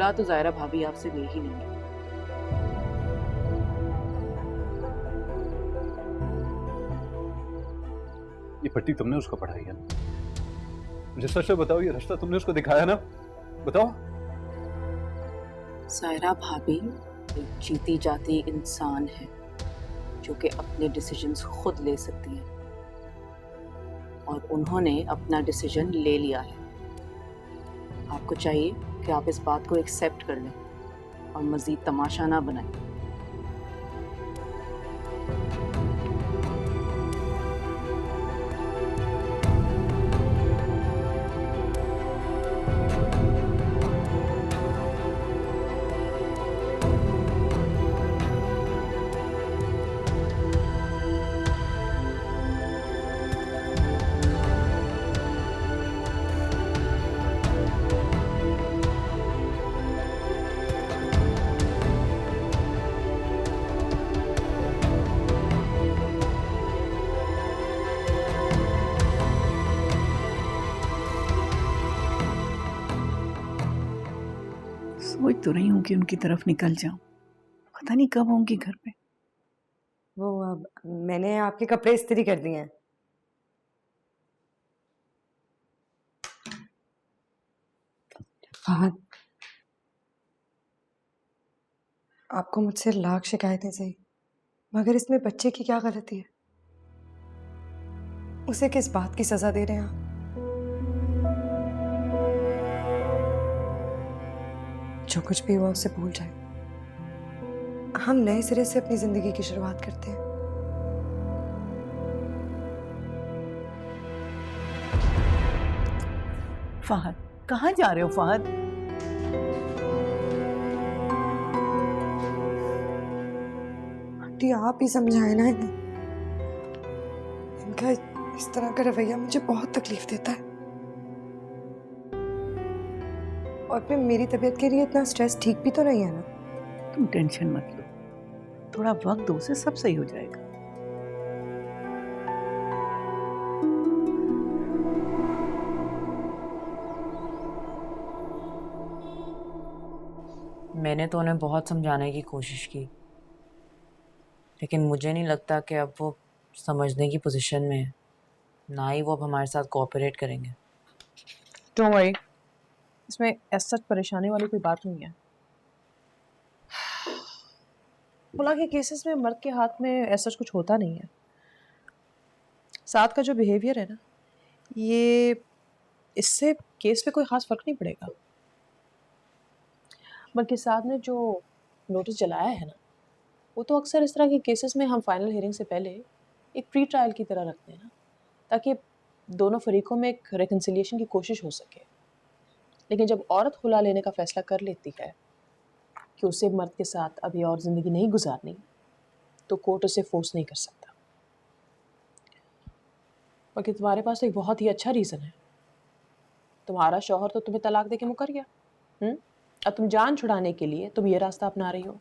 बोला तो ज़ाहिरा भाभी आपसे ले ही लेंगे। ये पट्टी तुमने उसको पढ़ाई है ना? मुझे सच से बताओ, ये रास्ता तुमने उसको दिखाया ना? बताओ। ज़ाहिरा भाभी एक जीती जाती इंसान है जो कि अपने डिसीजंस खुद ले सकती है, और उन्होंने अपना डिसीजन ले लिया है। आपको चाहिए कि आप इस बात को एक्सेप्ट कर लें और मज़ीद तमाशा ना बनाएं। सोच तो रही हूँ कि उनकी तरफ निकल जाऊं, पता नहीं कब होंगी घर पे। वो अब मैंने आपके कपड़े इस्त्री कर दिए हैं। फहद, आपको मुझसे लाख शिकायतें सही, मगर इसमें बच्चे की क्या गलती है? उसे किस बात की सजा दे रहे हैं आप? जो कुछ भी हुआ उसे भूल जाए। हम नए सिरे से अपनी जिंदगी की शुरुआत करते हैं। फहद, कहाँ जा रहे हो फहद? आंटी आप ही समझाए ना इन्हें। इनका इस तरह का रवैया मुझे बहुत तकलीफ देता है, और फिर मेरी तबीयत के लिए इतना स्ट्रेस ठीक भी तो नहीं है ना। तुम टेंशन मत लो, थोड़ा वक्त दो, से सब सही हो जाएगा। मैंने तो उन्हें बहुत समझाने की कोशिश की, लेकिन मुझे नहीं लगता कि अब वो समझने की पोजीशन में है, ना ही वो अब हमारे साथ कोऑपरेट करेंगे। डोंट वरी, इसमें ऐसा परेशानी वाली कोई बात नहीं है। खुला के केसेस में मर्द के हाथ में ऐसा कुछ होता नहीं है। साथ का जो बिहेवियर है ना, ये इससे केस पे कोई खास फर्क नहीं पड़ेगा। बल्कि साथ ने जो नोटिस जलाया है ना, वो तो अक्सर इस तरह के केसेस में हम फाइनल हियरिंग से पहले एक प्री ट्रायल की तरह रखते हैं ना, ताकि दोनों फरीकों में एक रिकन्सिलिएशन की कोशिश हो सके। लेकिन जब औरत खुला लेने का फैसला कर लेती है कि उसे मर्द के साथ अभी और ज़िंदगी नहीं गुजारनी, तो कोर्ट उसे फोर्स नहीं कर सकता। बाकी तुम्हारे पास तो एक बहुत ही अच्छा रीज़न है। तुम्हारा शौहर तो तुम्हें तलाक दे के मुकर गया, अब तुम जान छुड़ाने के लिए तुम ये रास्ता अपना रही हो।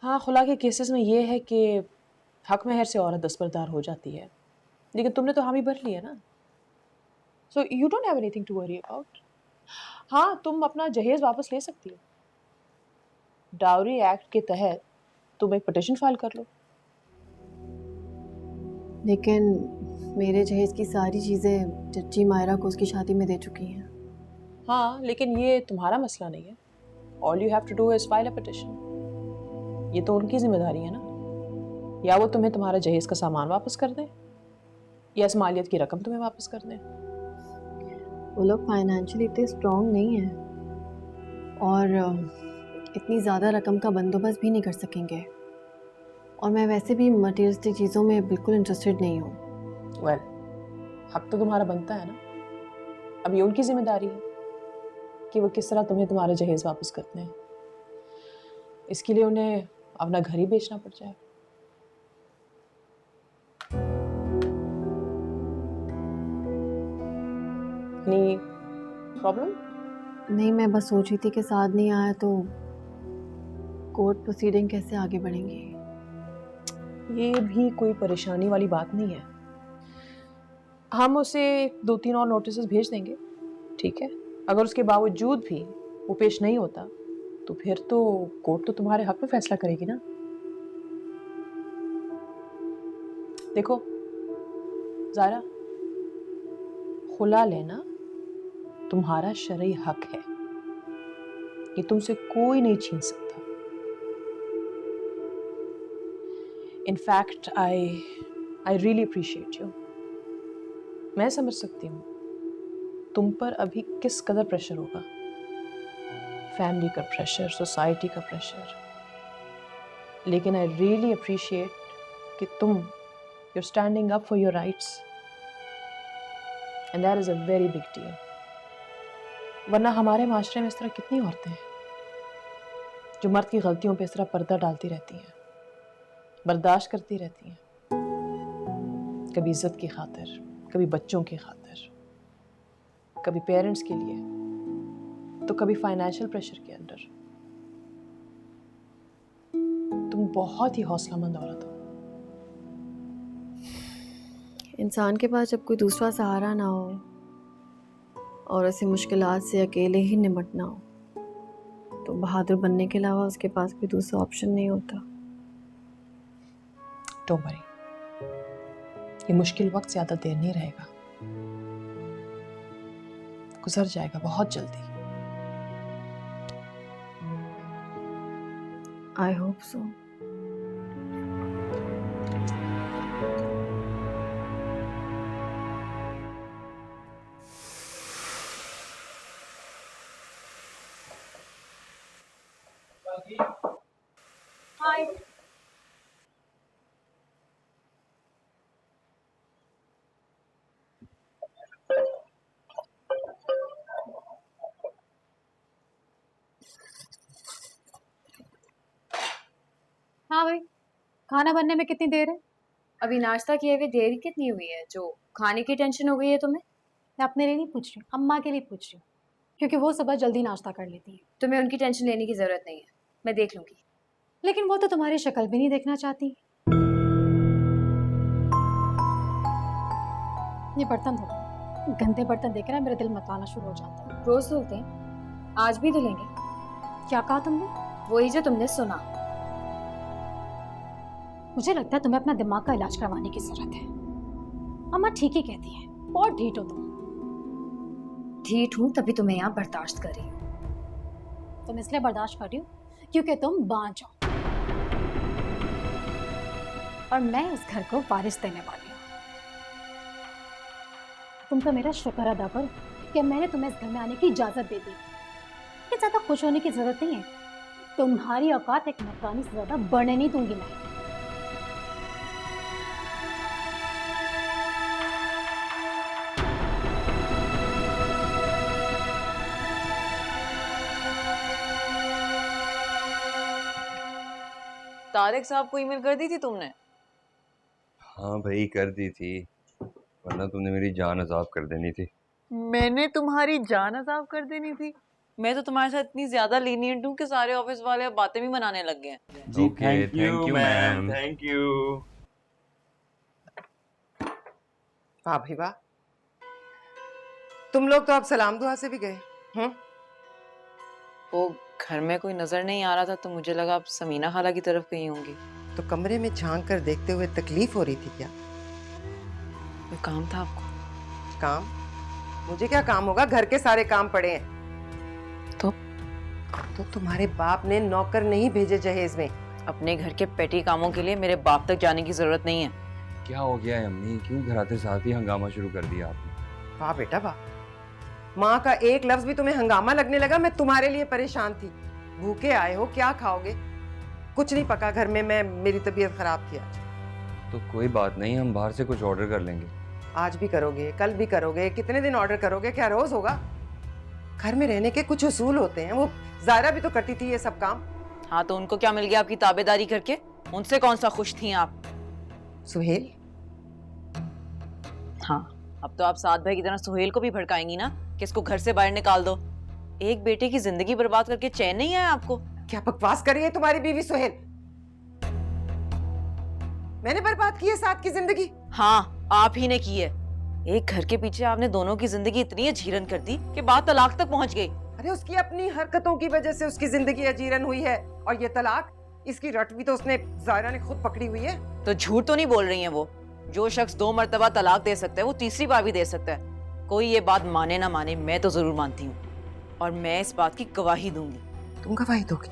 हाँ, खुला के केसेस में ये है कि हक महर से औरत दस्तबरदार हो जाती है, लेकिन तुमने तो हामी भर ली है ना, so you don't have anything to worry about. हाँ, तुम अपना जहेज वापस ले सकती हो। डाउरी एक्ट के तहत तुम एक पिटीशन फाइल कर लो। लेकिन मेरे जहेज की सारी चीज़ें जज्जी मायरा को उसकी शादी में दे चुकी हैं। हाँ, लेकिन ये तुम्हारा मसला नहीं है। All you have to do is file a petition. ये तो उनकी जिम्मेदारी है ना। या वो तुम्हें तुम्हारा जहेज का सामान वापस कर दें, या इस मालियत की रकम तुम्हें वापस कर दें। वो लोग फाइनेंशियली इतने स्ट्रॉन्ग नहीं हैं और इतनी ज़्यादा रकम का बंदोबस्त भी नहीं कर सकेंगे, और मैं वैसे भी मटेरियलिस्टिक चीज़ों में बिल्कुल इंटरेस्टेड नहीं हूँ। वेल, हक तो तुम्हारा बनता है ना। अब ये उनकी जिम्मेदारी है कि वो किस तरह तुम्हें तुम्हारा जहेज वापस करते हैं। इसके लिए उन्हें अपना घर ही बेचना पड़ जाए। Any problem? नहीं, मैं बस सोच रही थी कि साथ नहीं आया तो कोर्ट प्रोसीडिंग कैसे आगे बढ़ेंगी। ये भी कोई परेशानी वाली बात नहीं है। हम उसे 2-3 और नोटिस भेज देंगे, ठीक है? अगर उसके बावजूद भी वो पेश नहीं होता तो फिर तो कोर्ट तो तुम्हारे हक में फैसला करेगी ना। देखो ज़ारा, खुला लेना तुम्हारा शरई हक है, ये तुमसे कोई नहीं छीन सकता। In fact I really appreciate you. मैं समझ सकती हूँ तुम पर अभी किस कदर प्रेशर होगा, फैमिली का प्रेशर, सोसाइटी का प्रेशर, लेकिन आई रियली अप्रिशिएट कि तुम you're standing up for your rights and that is a very big deal। वरना हमारे माशरे में इस तरह कितनी औरतें हैं जो मर्द की गलतियों पे इस तरह पर्दा डालती रहती हैं, बर्दाश्त करती रहती हैं, कभी इज्जत की खातिर, कभी बच्चों की खातिर, कभी पेरेंट्स के लिए, तो कभी फाइनेंशियल प्रेशर के अंडर। तुम बहुत ही हौसलामंद औरत हो। इंसान के पास जब कोई दूसरा सहारा ना हो और ऐसी मुश्किलात से अकेले ही निपटना हो तो बहादुर बनने के अलावा उसके पास कोई दूसरा ऑप्शन नहीं होता। डोंट वरी, ये मुश्किल वक्त ज्यादा देर नहीं रहेगा, गुजर जाएगा बहुत जल्दी। I hope so. हाँ भाई, खाना बनने में कितनी देर है? अभी नाश्ता किए हुए देरी कितनी हुई है जो खाने की टेंशन हो गई है तुम्हें? मैं अपने लिए नहीं पूछ रही हूँ, अम्मा के लिए पूछ रही हूँ, क्योंकि वो सुबह जल्दी नाश्ता कर लेती है। तुम्हें उनकी टेंशन लेने की ज़रूरत नहीं है, मैं देख लूँगी। लेकिन वो तो तुम्हारी शक्ल भी नहीं देखना चाहती। ये बर्तन धो, गंदे बर्तन देख कर मेरा दिल मचलाना शुरू हो जाता है। रोज़ धुलते हैं, आज भी धुलेंगे। क्या कहा तुमने? वही जो तुमने सुना। मुझे लगता है तुम्हें अपना दिमाग का इलाज करवाने की जरूरत है। अम्मा ठीक ही कहती है, बहुत ढीठ हो तुम। ढीठ हूँ तभी तुम्हें यहाँ बर्दाश्त कर रही हूँ। तुम इसलिए बर्दाश्त कर रही हो क्योंकि तुम बांझ हो और मैं इस घर को वारिस देने वाली हूँ। तुम तो मेरा शुक्र अदा करो कि मैंने तुम्हें इस घर में आने की इजाजत दे दी। ये ज्यादा खुश होने की जरूरत नहीं है, तुम्हारी औकात एक नौकरानी से ज्यादा बढ़ने नहीं दूंगी मैं। तारिक साहब को ईमेल कर दी थी तुमने? हाँ भाई कर दी थी, वरना तुमने मेरी जान अजाब कर देनी थी। मैंने तुम्हारी जान अजाब कर देनी थी? मैं तो तुम्हारे साथ इतनी ज्यादा लीनियंट हूँ कि सारे ऑफिस वाले अब बातें भी मनाने लग गए हैं। जी thank you ma'am, thank you. वाह भाई वाह, तुम लोग तो अब सलाम दुआ से भी गए। वो घर में कोई नजर नहीं आ रहा था तो मुझे लगा आप समीना खाला की तरफ गई होंगी। तो कमरे में झांक कर देखते हुए तकलीफ हो रही थी क्या? कोई काम था आपको? काम? मुझे क्या काम होगा, घर के सारे काम पड़े हैं। तो तुम्हारे बाप ने नौकर नहीं भेजे जहेज में? अपने घर के पेटी कामों के लिए मेरे बाप तक जाने की जरूरत नहीं है। क्या हो गया है अम्मी, क्यों घर आते साथ ही हंगामा शुरू कर दिया आपने? वाह बेटा वाह, माँ का एक लफ्ज भी तुम्हें हंगामा लगने लगा। मैं तुम्हारे लिए परेशान थी। भूखे आए हो, क्या खाओगे? कुछ नहीं पका घर में, मेरी तबीयत खराब थी आज। तो कोई बात नहीं, हम बाहर से कुछ ऑर्डर कर लेंगे। आज भी करोगे, कल भी करोगे, कितने दिन ऑर्डर करोगे? क्या रोज होगा? घर में रहने के कुछ उसूल होते हैं। वो ज़ायरा भी तो करती थी ये सब काम। हाँ तो उनको क्या मिल गया आपकी ताबेदारी करके? उनसे कौन सा खुश थी आप? सुहेल? हाँ, अब तो आप साथ भाई की तरह सुहेल को भी भड़काएंगी ना कि इसको घर से बाहर निकाल दो। एक बेटे की जिंदगी बर्बाद करके चैन नहीं आया आपको? क्या बकवास कर रही है तुम्हारी बीवी सुहेल? मैंने बर्बाद की है साथ की जिंदगी? हाँ, आप ही ने की है। एक घर के पीछे आपने दोनों की जिंदगी इतनी झीरन कर दी कि बात तलाक तक पहुंच गई। अरे उसकी अपनी हरकतों की वजह से उसकी जिंदगी अजीरन हुई है, और ये तलाक, इसकी रट भी तो उसने, जायरा ने खुद पकड़ी हुई है। तो झूठ तो नहीं बोल रही हैं वो। जो शख्स 2 मर्तबा तलाक दे सकता है वो तीसरी बार भी दे सकता है। कोई ये बात माने ना माने, मैं तो जरूर मानती हूँ, और मैं इस बात की गवाही दूंगी। तुम गवाही दोगी?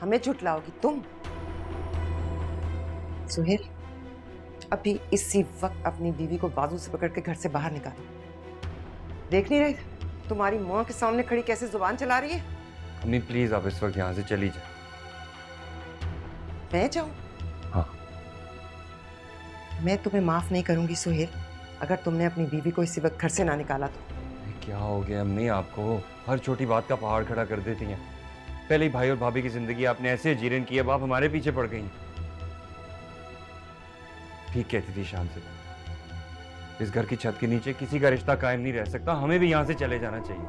हमें झुटलाओगी तुम? सुहेल, अभी इसी वक्त अपनी बीवी को बाजू से पकड़ के घर से बाहर निकालो। देख नहीं रही तुम्हारी माँ के सामने खड़ी कैसे जुबान चला रही है? अम्मी प्लीज आप इस वक्त यहाँ से चली जाए। मैं जाऊं? हाँ। मैं तुम्हें माफ नहीं करूंगी सुहेल, अगर तुमने अपनी बीवी को इसी वक्त घर से ना निकाला तो। क्या हो गया अम्मी आपको? हर छोटी बात का पहाड़ खड़ा कर देती हैं। पहले ही भाई और भाभी की जिंदगी आपने ऐसे जीरन की, अब आप हमारे पीछे पड़ गई। ठीक कहती थी शान से, इस घर की छत के नीचे किसी का रिश्ता कायम नहीं रह सकता, हमें भी यहाँ से चले जाना चाहिए।